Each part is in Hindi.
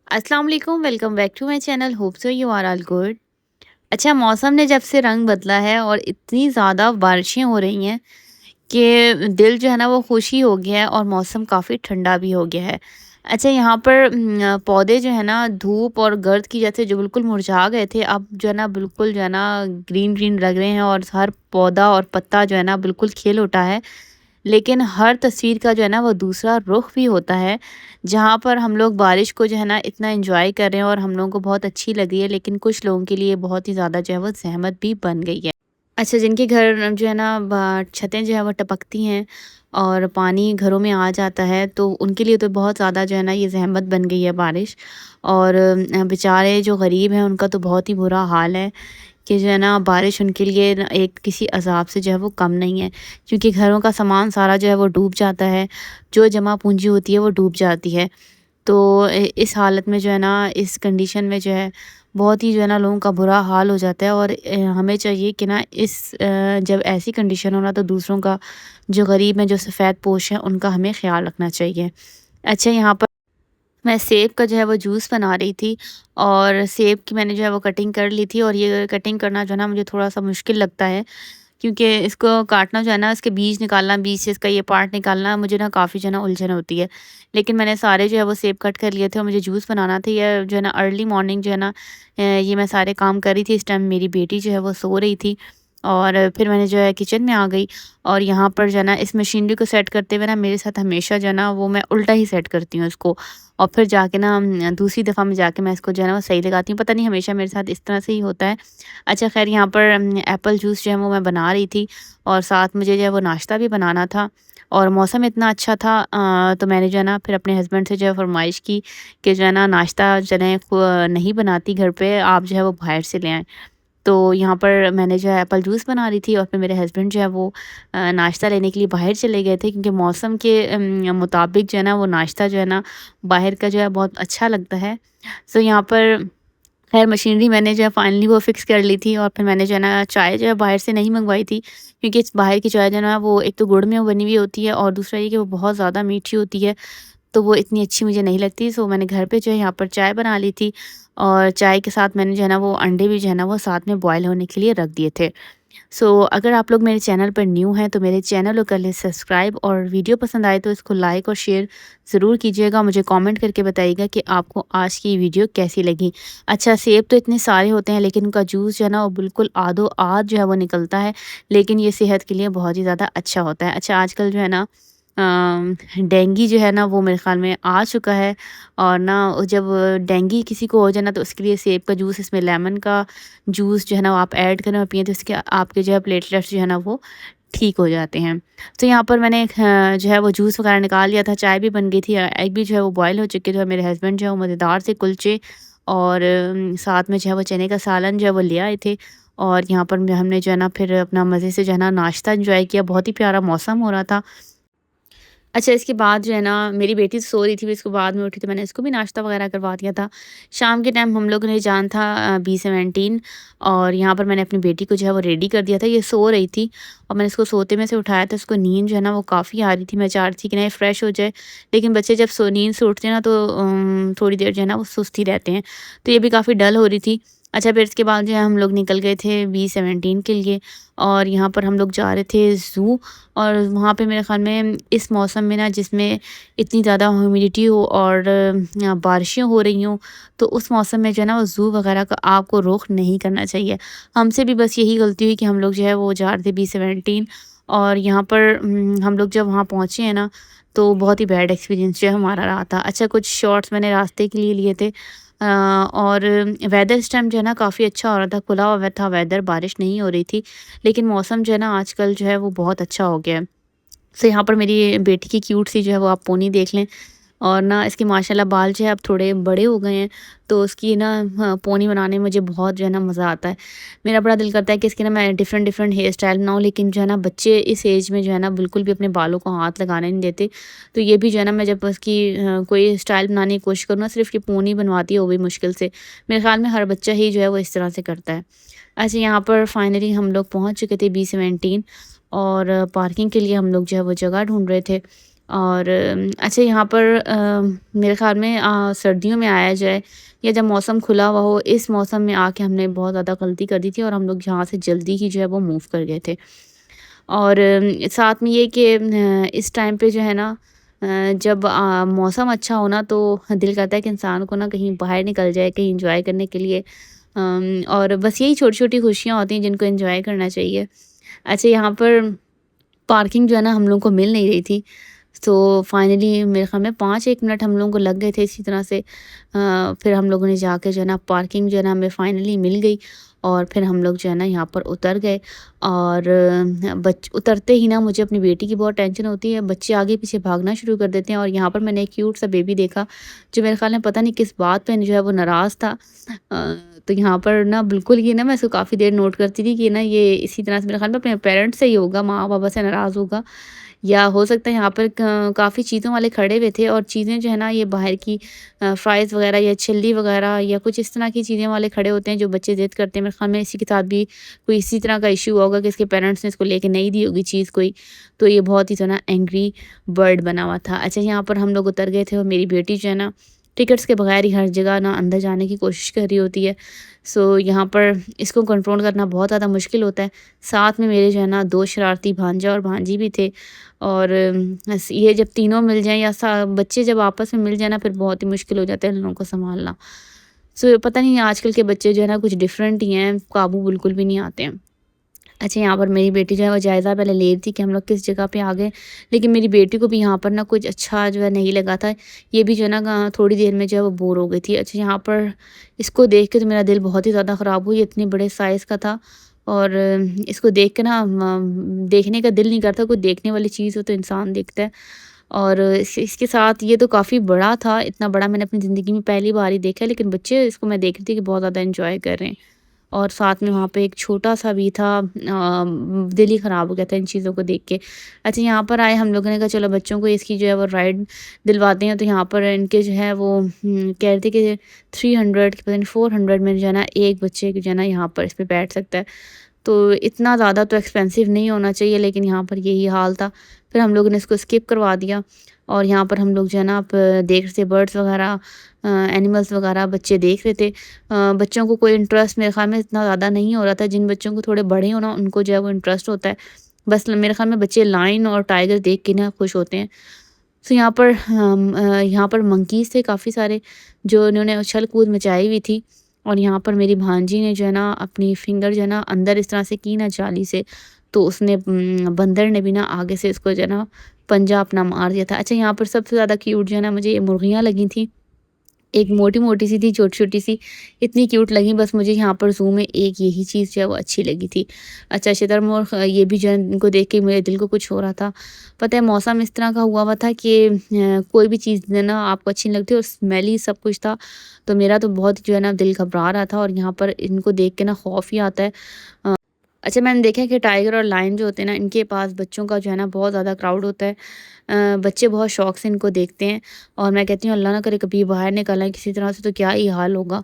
अस्सलाम वालेकुम, welcome back to my channel. Hope so you are all good. अच्छा, मौसम ने जब से रंग बदला है और इतनी ज़्यादा बारिशें हो रही हैं कि दिल जो है ना वो खुश ही हो गया है और मौसम काफ़ी ठंडा भी हो गया है। अच्छा, यहाँ पर पौधे जो है ना धूप और गर्द की वजह से जो बिल्कुल मुरझा गए थे, अब जो है ना बिल्कुल जो है ना ग्रीन ग्रीन लग रहे हैं और हर पौधा और पत्ता जो है ना बिल्कुल खिल उठा है। लेकिन हर तस्वीर का जो है ना वो दूसरा रुख भी होता है, जहाँ पर हम लोग बारिश को जो है ना इतना एंजॉय कर रहे हैं और हम लोगों को बहुत अच्छी लग रही है, लेकिन कुछ लोगों के लिए बहुत ही ज़्यादा जो है वो ज़हमत भी बन गई है। अच्छा, जिनके घर जो है ना छतें जो है वो टपकती हैं और पानी घरों में आ जाता है, तो उनके लिए तो बहुत ज़्यादा जो है ना ये ज़हमत बन गई है बारिश। और बेचारे जो गरीब हैं उनका तो बहुत ही बुरा हाल है कि जो है ना बारिश उनके लिए न एक किसी अज़ाब से जो है वो कम नहीं है, क्योंकि घरों का सामान सारा जो है वो डूब जाता है, जो जमा पूँजी होती है वो डूब जाती है। तो इस हालत में जो है ना, इस कंडीशन में जो है बहुत ही जो है ना लोगों का बुरा हाल हो जाता है। और हमें चाहिए कि ना जब ऐसी कंडीशन हो ना तो दूसरों का, जो गरीब हैं, जो सफ़ेद पोश हैं, उनका हमें ख़्याल रखना चाहिए। अच्छा, यहाँ पर मैं सेब का जो है वो जूस बना रही थी और सेब की मैंने जो है वो कटिंग कर ली थी। और ये कटिंग करना जो है ना मुझे थोड़ा-सा मुश्किल लगता है, क्योंकि इसको काटना जो है ना, इसके बीज निकालना, बीज से इसका ये पार्ट निकालना, मुझे ना काफ़ी जो है ना उलझन होती है। लेकिन मैंने सारे जो है वो सेब कट कर लिए थे और मुझे जूस बनाना था। ये जो है ना अर्ली मॉर्निंग जो है ना ये मैं सारे काम कर रही थी। इस टाइम मेरी बेटी जो है वो सो रही थी और फिर मैंने जो है किचन में आ गई। और यहाँ पर जो है ना इस मशीनरी को सेट करते हुए ना मेरे साथ हमेशा जो है ना वो मैं उल्टा ही सेट करती हूँ इसको। और फिर जाके ना दूसरी दफ़ा में जाके मैं इसको जो है ना वो सही लगाती हूँ। पता नहीं हमेशा मेरे साथ इस तरह से ही होता है। अच्छा, ख़ैर, यहाँ पर एप्पल जूस जो है वो मैं बना रही थी और साथ मुझे जो है वो नाश्ता भी बनाना था। और मौसम इतना अच्छा था, तो मैंने जो है ना फिर अपने हस्बैंड से जो है फ़रमाइश की कि जो है ना नाश्ता जो है नहीं बनाती घर पे, आप जो है वो बाहर से ले आएँ। तो यहाँ पर मैंने जो है एप्पल जूस बना रही थी और फिर मेरे हस्बैंड जो है वो नाश्ता लेने के लिए बाहर चले गए थे, क्योंकि मौसम के मुताबिक जो है ना वो नाश्ता जो है ना बाहर का जो है बहुत अच्छा लगता है। सो यहाँ पर खैर मशीनरी मैंने जो है फाइनली वो फ़िक्स कर ली थी और फिर मैंने जो है ना चाय जो है बाहर से नहीं मँगवाई थी, क्योंकि बाहर की चाय जो है ना वो एक तो गुड़ में बनी हुई होती है और दूसरा ये कि वो बहुत ज़्यादा मीठी होती है, तो वो इतनी अच्छी मुझे नहीं लगती। सो मैंने घर पे जो है यहाँ पर चाय बना ली थी और चाय के साथ मैंने जो है ना वो अंडे भी जो है ना वो साथ में बॉयल होने के लिए रख दिए थे। अगर आप लोग मेरे चैनल पर न्यू हैं तो मेरे चैनल को कर लें सब्सक्राइब, और वीडियो पसंद आए तो इसको लाइक और शेयर ज़रूर कीजिएगा। मुझे कमेंट करके बताइएगा कि आपको आज की वीडियो कैसी लगी। अच्छा, सेब तो इतने सारे होते हैं लेकिन उनका जूस जो है ना वो बिल्कुल आधो आध जो है वो निकलता है, लेकिन ये सेहत के लिए बहुत ही ज़्यादा अच्छा होता है। अच्छा, आजकल जो है ना डेंगू जो है ना वो मेरे ख़्याल में आ चुका है। और ना जब डेंगू किसी को हो जाए ना तो उसके लिए सेब का जूस, इसमें लेमन का जूस जो है ना वो आप ऐड करें और पिएँ, तो इसके आपके जो है प्लेटलेट्स जो है ना वो ठीक हो जाते हैं। तो यहाँ पर मैंने जो है वो जूस वगैरह निकाल लिया था, चाय भी बन गई थी, एग भी जो है वो बॉयल हो चुके थे और मेरे हस्बैंड जो है वो मज़ेदार से कुलचे और साथ में जो है वो चने का सालन जो है वो ले आए थे। और यहाँ पर हमने जो है ना फिर अपना मज़े से जो है ना नाश्ता एंजॉय किया। बहुत ही प्यारा मौसम हो रहा था। अच्छा, इसके बाद जो है ना मेरी बेटी सो रही थी, फिर इसके बाद में उठी तो मैंने इसको भी नाश्ता वगैरह करवा दिया था। शाम के टाइम हम लोगों ने जाना था B-17, और यहाँ पर मैंने अपनी बेटी को जो है वो रेडी कर दिया था। ये सो रही थी और मैंने इसको सोते में से उठाया था। इसको नींद जो है ना वो काफ़ी आ रही थी। मैं चाह रही थी कि नहीं फ्रेश हो जाए, लेकिन बच्चे जब नींद से उठते हैं ना तो थोड़ी देर जो है ना वो सुस्त ही रहते हैं। तो ये भी काफ़ी डल हो रही थी। अच्छा, फिर इसके बाद जो है हम लोग निकल गए थे B-17 के लिए, और यहाँ पर हम लोग जा रहे थे ज़ू। और वहाँ पे मेरे ख़्याल में इस मौसम में ना, जिसमें इतनी ज़्यादा ह्यूमिडिटी हो और बारिशें हो रही हों, तो उस मौसम में जो है ना वो ज़ू वग़ैरह का आपको रुख नहीं करना चाहिए। हमसे भी बस यही गलती हुई कि हम लोग जो है वो जा रहे थे B-17, और यहाँ पर हम लोग जब वहाँ पहुँचे हैं ना, तो बहुत ही बैड एक्सपीरियंस जो है हमारा रहा था। अच्छा, कुछ शॉट्स मैंने रास्ते के लिए लिए थे। और वेदर इस टाइम जो है ना काफ़ी अच्छा हो रहा था, खुला हुआ था वेदर, बारिश नहीं हो रही थी। लेकिन मौसम जो है ना आजकल जो है वो बहुत अच्छा हो गया है। तो यहाँ पर मेरी बेटी की क्यूट सी जो है वो आप पोनी देख लें, और ना इसके माशाल्लाह बाल जो है अब थोड़े बड़े हो गए हैं, तो उसकी ना हाँ, पोनी बनाने में मुझे बहुत जो है ना मज़ा आता है। मेरा बड़ा दिल करता है कि इसकी ना मैं डिफ़रेंट डिफ़रेंट हेयर स्टाइल बनाऊँ, लेकिन जो है ना बच्चे इस एज में जो है ना बिल्कुल भी अपने बालों को हाथ लगाने नहीं देते। तो ये भी जो है ना मैं जब उसकी कोई स्टाइल बनाने की कोशिश करूँ ना, सिर्फ़ ये पोनी बनवाती है वो भी मुश्किल से। मेरे ख़्याल में हर बच्चा ही जो है वो इस तरह से करता है। अच्छा, यहाँ पर फाइनली हम लोग पहुँच चुके थे B-17, और पार्किंग के लिए हम लोग जो है वो जगह ढूँढ रहे थे। और अच्छा यहाँ पर मेरे ख़्याल में सर्दियों में आया जाए या जब मौसम खुला हुआ हो, इस मौसम में आके हमने बहुत ज़्यादा गलती कर दी थी और हम लोग यहाँ से जल्दी ही जो है वो मूव कर गए थे। और साथ में ये कि इस टाइम पे जो है ना जब मौसम अच्छा हो ना तो दिल करता है कि इंसान को ना कहीं बाहर निकल जाए, कहीं एन्जॉय करने के लिए। और बस यही छोटी-छोटी खुशियाँ होती हैं जिनको एन्जॉय करना चाहिए। अच्छा यहाँ पर पार्किंग जो है ना हम लोगों को मिल नहीं रही थी। तो फाइनली मेरे ख़्याल में 5-1 मिनट हम लोगों को लग गए थे इसी तरह से। फिर हम लोगों ने जाके जो है ना पार्किंग जो है ना हमें फाइनली मिल गई और फिर हम लोग जो है ना यहाँ पर उतर गए। और उतरते ही ना मुझे अपनी बेटी की बहुत टेंशन होती है। बच्चे आगे-पीछे भागना शुरू कर देते हैं और यहाँ पर मैंने एक क्यूट सा बेबी देखा, जो मेरे ख़्याल में पता नहीं किस बात पे जो है वो नाराज़ था। तो यहाँ पर ना बिल्कुल ये ना मैं इसको काफ़ी देर नोट करती थी कि ना ये इसी तरह से मेरे ख़्याल में अपने पेरेंट्स से ही होगा, माँ-पापा से नाराज़ होगा। या हो सकता है यहाँ पर काफ़ी चीज़ों वाले खड़े हुए थे और चीज़ें जो है ना ये बाहर की फ्राइज़ वग़ैरह या चिल्ली वग़ैरह या कुछ इस तरह की चीज़ें वाले खड़े होते हैं जो बच्चे ज़िद करते हैं। मेरे ख़्याल में इसी के साथ भी कोई इसी तरह का इश्यू हुआ होगा कि इसके पेरेंट्स ने इसको लेके नहीं दी होगी चीज़ कोई, तो ये बहुत ही जो है ना एंग्री बर्ड बना हुआ था। अच्छा यहाँ पर हम लोग उतर गए थे और मेरी बेटी जो है ना टिकट्स के बगैर ही हर जगह ना अंदर जाने की कोशिश कर रही होती है। सो यहाँ पर इसको कंट्रोल करना बहुत ज़्यादा मुश्किल होता है। साथ में मेरे जो है ना 2 शरारती भांजा और भांजी भी थे। और ये जब तीनों मिल जाएँ या सा बच्चे जब आपस में मिल जाएँ ना फिर बहुत ही मुश्किल हो जाता है इन लोगों को सँभालना। सो पता नहीं आजकल के बच्चे जो है ना कुछ डिफ़रेंट ही हैं, काबू बिल्कुल भी नहीं आते हैं। अच्छा यहाँ पर मेरी बेटी जो है वो जायज़ा पहले ले रही थी कि हम लोग किस जगह पे आ गए, लेकिन मेरी बेटी को भी यहाँ पर ना कुछ अच्छा जो है नहीं लगा था। ये भी जो है ना थोड़ी देर में जो है वो बोर हो गई थी। अच्छा यहाँ पर इसको देख के तो मेरा दिल बहुत ही ज़्यादा ख़राब हुआ, ये इतने बड़े साइज़ का था और इसको देख के ना देखने का दिल नहीं करता, कोई देखने वाली चीज़ हो तो इंसान देखता है। और इसके साथ ये तो काफ़ी बड़ा था, इतना बड़ा मैंने अपनी ज़िंदगी में पहली बार ही देखा है, लेकिन बच्चे इसको मैं देख रही थी कि बहुत ज़्यादा एन्जॉय कर रहे हैं। और साथ में वहाँ पे एक छोटा-सा भी था, दिल ही ख़राब हो गया था इन चीज़ों को देख के। अच्छा यहाँ पर आए हम लोगों ने कहा चलो बच्चों को इसकी जो है वो राइड दिलवाते हैं, तो यहाँ पर इनके जो है वो कह रहे थे कि 300 कि पता नहीं 400 में जो है ना एक बच्चे जो है ना यहाँ पर इस पे बैठ सकता है। तो इतना ज़्यादा तो एक्सपेंसिव नहीं होना चाहिए, लेकिन यहाँ पर यही हाल था। फिर हम लोगों ने इसको स्किप करवा दिया और यहाँ पर हम लोग जो है ना अब देख रहे थे बर्ड्स वगैरह, एनिमल्स वगैरह बच्चे देख रहे थे। बच्चों को कोई इंटरेस्ट मेरे ख़्याल में इतना ज़्यादा नहीं हो रहा था, जिन बच्चों को थोड़े बड़े हो ना उनको जो है वो इंटरेस्ट होता है। बस मेरे ख़्याल में बच्चे लायन और टाइगर देख के ना खुश होते हैं। सो यहाँ पर मंकीज़ थे काफ़ी सारे, जो इन्होंने उछल-कूद मचाई हुई थी। और यहाँ पर मेरी भांजी ने जो है ना अपनी फ़िंगर जो है ना अंदर इस तरह से की ना जाली से, तो उसने बंदर ने भी ना आगे से इसको जो है ना पंजा अपना मार दिया था। अच्छा यहाँ पर सबसे ज़्यादा क्यूट जो है ना मुझे ये मुर्गियाँ लगी थी। एक मोटी-मोटी सी थी, छोटी-छोटी सी, इतनी क्यूट लगी। बस मुझे यहाँ पर ज़ू में एक यही चीज़ जो है वो अच्छी लगी थी। अच्छा शुतुरमुर्ग ये भी जो है इनको देख के मेरे दिल को कुछ हो रहा था। पता है मौसम इस तरह का हुआ हुआ था कि कोई भी चीज़ ना आपको अच्छी नहीं लगती और स्मेली सब कुछ था। तो मेरा तो बहुत जो है ना दिल घबरा रहा था और यहाँ पर इनको देख के ना खौफ ही आता है। अच्छा मैंने देखा है कि टाइगर और लायन जो होते हैं ना इनके पास बच्चों का जो है ना बहुत ज़्यादा क्राउड होता है। बच्चे बहुत शौक से इनको देखते हैं और मैं कहती हूँ अल्लाह ना करे कभी बाहर निकल आए किसी तरह से तो क्या ही हाल होगा।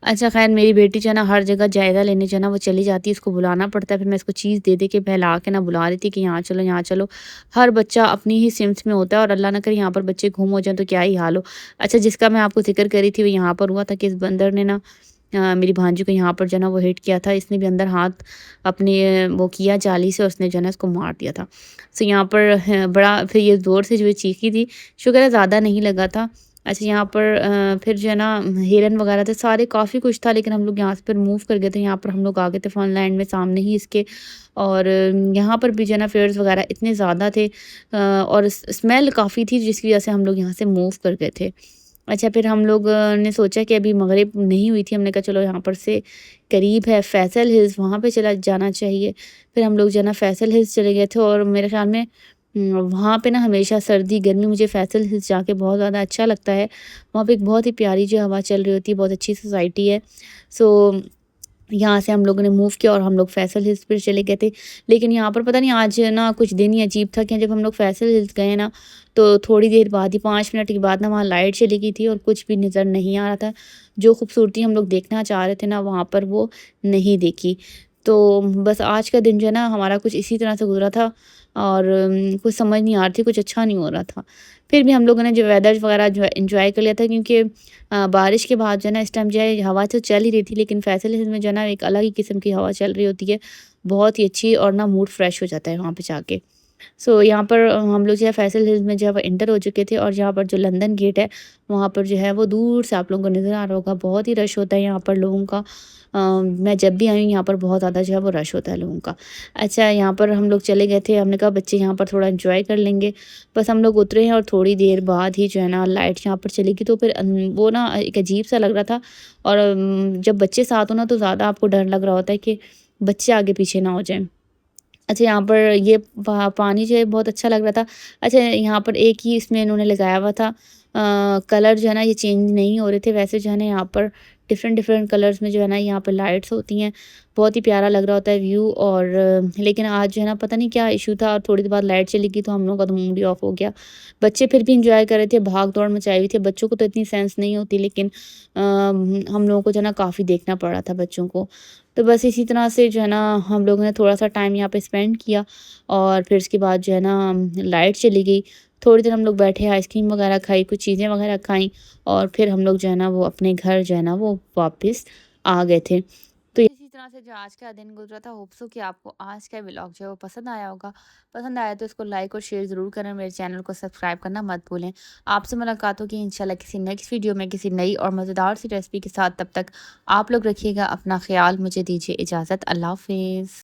अच्छा ख़ैर मेरी बेटी जो है ना हर जगह जायज़ा लेने जो है ना वो चली जाती है, इसको बुलाना पड़ता है, फिर मैं इसको चीज़ दे के बहला के ना बुला रही थी कि यहाँ चलो यहाँ चलो। हर बच्चा अपनी ही सिम्त में होता है और अल्लाह ना करे यहाँ पर बच्चे गुम हो जाएँ तो क्या ही हाल हो। अच्छा जिसका मैं आपको ज़िक्र कर रही थी वो यहाँ पर हुआ था कि इस बंदर ने ना मेरी भांजी को यहाँ पर जो है ना वो हिट किया था। इसने भी अंदर हाथ अपने वो किया जाली से, उसने जो है ना इसको मार दिया था। सो यहाँ पर बड़ा फिर ये ज़ोर से जो है चीखी थी, शुक्र है ज़्यादा नहीं लगा था। अच्छा यहाँ पर फिर जो है ना हिरन वगैरह थे सारे, काफ़ी कुछ था, लेकिन हम लोग यहाँ से फिर मूव कर गए थे। यहाँ पर हम लोग आ गए थे फनलैंड में सामने ही इसके। और यहाँ पर भी जो है ना पेड़स वगैरह इतने ज़्यादा थे और स्मेल काफ़ी थी जिसकी वजह से हम लोग यहाँ से मूव कर गए थे। अच्छा फिर हम लोग ने सोचा कि अभी मगरिब नहीं हुई थी, हमने कहा चलो यहाँ पर से करीब है फैसल हिल्स, वहाँ पे चला जाना चाहिए। फिर हम लोग जो है ना फैसल हिल्स चले गए थे और मेरे ख़्याल में वहाँ पे ना हमेशा सर्दी गर्मी मुझे फैसल हिल्स जाके बहुत ज़्यादा अच्छा लगता है। वहाँ पे एक बहुत ही प्यारी जो हवा चल रही होती है, बहुत अच्छी सोसाइटी है। सो यहाँ से हम लोगों ने मूव किया और हम लोग फैसल हिल्स पर चले गए थे। लेकिन यहाँ पर पता नहीं आज ना कुछ दिन ही अजीब था कि जब हम लोग फैसल हिल्स गए ना, तो थोड़ी देर बाद ही 5 मिनट के बाद ना वहाँ लाइट चली गई थी और कुछ भी नज़र नहीं आ रहा था। जो खूबसूरती हम लोग देखना चाह रहे थे ना वहाँ पर वो नहीं देखी। तो बस आज का दिन जो है ना हमारा कुछ इसी तरह से गुज़रा था। और कुछ समझ नहीं आ रही थी, कुछ अच्छा नहीं हो रहा था। फिर भी हम लोगों ने जो वेदर वगैरह जो है एन्जॉय कर लिया था, क्योंकि बारिश के बाद जो है ना इस टाइम जो है हवा तो चल ही रही थी, लेकिन फैसल हिल्स में जो है ना एक अलग ही किस्म की हवा चल रही होती है, बहुत ही अच्छी, और ना मूड फ्रेश हो जाता है वहाँ पे जाके। सो यहाँ पर हम लोग जो है फैसल हिल्स में जो है वो एंटर हो चुके थे, और यहाँ पर जो लंदन गेट है वहाँ पर जो है वो दूर से आप लोगों को नज़र आ रहा होगा, बहुत ही रश होता है यहाँ पर लोगों का। मैं जब भी आई हूँ यहाँ पर बहुत ज़्यादा जो है वो रश होता है लोगों का। अच्छा, यहाँ पर हम लोग चले गए थे, हमने कहा बच्चे यहाँ पर थोड़ा एंजॉय कर लेंगे। बस हम लोग उतरे हैं और थोड़ी देर बाद ही जो है ना लाइट यहाँ पर चली गई, तो फिर वो ना एक अजीब सा लग रहा था। और जब बच्चे साथ हो ना तो ज़्यादा आपको डर लग रहा होता है कि बच्चे आगे पीछे ना हो जाएँ। अच्छा, यहाँ पर ये पानी जो है बहुत अच्छा लग रहा था। अच्छा, यहाँ पर एक ही इसमें इन्होंने लगाया हुआ था, कलर जो है ना ये चेंज नहीं हो रहे थे। वैसे जो है ना यहाँ पर डिफ़रेंट डिफ़रेंट कलर्स में जो है ना यहाँ पर लाइट्स होती हैं। बहुत ही प्यारा लग रहा होता है व्यू। और लेकिन आज जो है ना पता नहीं क्या इश्यू था, और थोड़ी देर बाद लाइट चली गई तो हम लोगों का तो मूड ही ऑफ हो गया। बच्चे फिर भी एन्जॉय कर रहे थे, भाग-दौड़ मचाई हुई थी। बच्चों को तो इतनी सेंस नहीं होती, लेकिन हम लोगों को जो है ना काफ़ी देखना पड़ रहा था बच्चों को। तो बस इसी तरह से जो है ना हम लोगों ने थोड़ा-सा टाइम यहाँ पे स्पेंड किया, और फिर उसके बाद जो है ना लाइट चली गई। थोड़ी देर हम लोग बैठे, आइसक्रीम वगैरह खाई, कुछ चीज़ें वगैरह खाईं, और फिर हम लोग जो है ना वो अपने घर जो है ना वो वापस आ गए थे। तो इसी तरह से जो आज का दिन गुज़रा था, होप सो कि आपको आज का व्लॉग जो है वो पसंद आया होगा। पसंद आया तो इसको लाइक और शेयर ज़रूर करें, मेरे चैनल को सब्सक्राइब करना मत भूलें। आपसे मुलाकात होगी इंशाल्लाह किसी नेक्स्ट वीडियो में किसी नई और मज़ेदार सी रेसिपी के साथ। तब तक आप लोग रखिएगा अपना ख़्याल, मुझे दीजिए इजाज़त। अल्लाह हाफ़िज़।